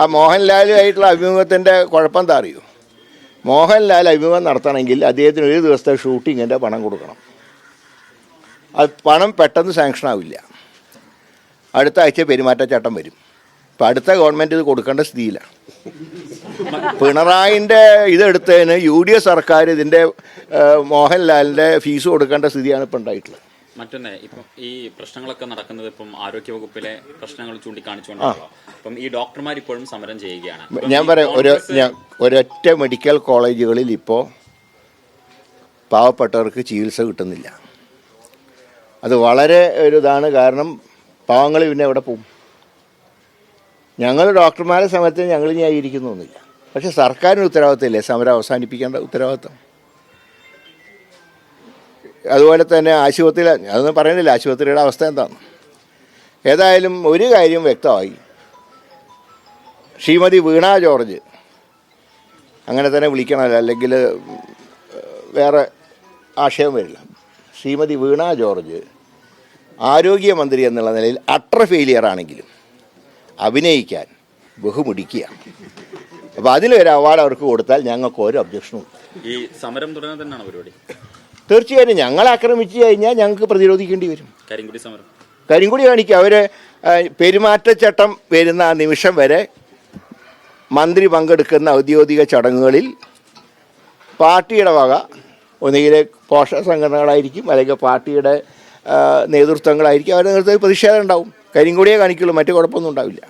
ആ മോഹൻലാലുമായിട്ടുള്ള അഭിമുഖത്തിൻ്റെ കുഴപ്പം എന്താ അറിയൂ? മോഹൻലാൽ അഭിമുഖം നടത്തണമെങ്കിൽ അദ്ദേഹത്തിന് ഒരു ദിവസത്തെ ഷൂട്ടിങ്ങിൻ്റെ പണം കൊടുക്കണം. അത് പണം പെട്ടെന്ന് സാങ്ഷൻ ആവില്ല. അടുത്ത ആഴ്ച പെരുമാറ്റച്ചട്ടം വരും. ഇപ്പം അടുത്ത ഗവൺമെൻറ് ഇത് കൊടുക്കേണ്ട സ്ഥിതിയിലാണ്. പിണറായിൻ്റെ ഇതെടുത്തതിന് UDF സർക്കാർ ഇതിൻ്റെ മോഹൻലാലിൻ്റെ ഫീസ് കൊടുക്കേണ്ട സ്ഥിതിയാണ് ഇപ്പം ഉണ്ടായിട്ടുള്ളത്. മറ്റൊന്ന്, ഇപ്പം ഈ പ്രശ്നങ്ങളൊക്കെ നടക്കുന്നത് ഇപ്പം ആരോഗ്യവകുപ്പിലെ പ്രശ്നങ്ങൾ ചൂണ്ടിക്കാണിച്ചുകൊണ്ടാണല്ലോ. അപ്പം ഈ ഡോക്ടർമാർ ഇപ്പോഴും സമരം ചെയ്യുകയാണ്. ഞാൻ പറയാം, ഒരൊറ്റ മെഡിക്കൽ കോളേജുകളിൽ ഇപ്പോൾ പാവപ്പെട്ടവർക്ക് ചികിത്സ കിട്ടുന്നില്ല. അത് വളരെ ഒരു ഇതാണ്. കാരണം പാവങ്ങൾ പിന്നെ എവിടെ പോകും? ഞങ്ങൾ ഡോക്ടർമാരെ സമരത്തിന് ഞങ്ങൾ ന്യായീകരിക്കുന്നൊന്നുമില്ല. പക്ഷേ സർക്കാരിന് ഉത്തരവാദിത്തമില്ലേ സമരം അവസാനിപ്പിക്കേണ്ട ഉത്തരവാദിത്തം? അതുപോലെ തന്നെ ആശുപത്രിയിൽ അതൊന്നും പറയുന്നില്ല ആശുപത്രിയുടെ അവസ്ഥ എന്താണ്. ഏതായാലും ഒരു കാര്യം വ്യക്തമായി, ശ്രീമതി വീണ ജോർജ്, അങ്ങനെ തന്നെ വിളിക്കണമല്ലോ, അല്ലെങ്കിൽ വേറെ ആശയം വരില്ല. ശ്രീമതി വീണ ജോർജ് ആരോഗ്യമന്ത്രി എന്നുള്ള നിലയിൽ അട്ടർ ഫെയിലിയർ ആണെങ്കിലും അഭിനയിക്കാൻ ബഹുമിടിക്കുകയാണ്. അപ്പോൾ അതിലൊരു അവാർഡ് അവർക്ക് കൊടുത്താൽ ഞങ്ങൾക്ക് ഒരു ഒബ്ജക്ഷനും. ഈ സമരം തുടങ്ങാൻ തന്നെയാണ് പരിപാടി. തീർച്ചയായും ഞങ്ങളെ ആക്രമിച്ചു കഴിഞ്ഞാൽ ഞങ്ങൾക്ക് പ്രതിരോധിക്കേണ്ടി വരും. കരിങ്കുടി സമരം, കരിങ്കുടി കാണിക്കുക. അവർ പെരുമാറ്റച്ചട്ടം വരുന്ന ആ നിമിഷം വരെ മന്ത്രി പങ്കെടുക്കുന്ന ഔദ്യോഗിക ചടങ്ങുകളിൽ പാർട്ടിയുടെ വക ഒന്നുകിൽ പോഷക സംഘടനകളായിരിക്കും, അല്ലെങ്കിൽ പാർട്ടിയുടെ നേതൃത്വങ്ങളായിരിക്കും. അവരുടെ നേതൃത്വത്തിൽ പ്രതിഷേധം ഉണ്ടാവും. കരിങ്കുടിയെ കാണിക്കുള്ളൂ, മറ്റു കുഴപ്പമൊന്നും ഉണ്ടാവില്ല.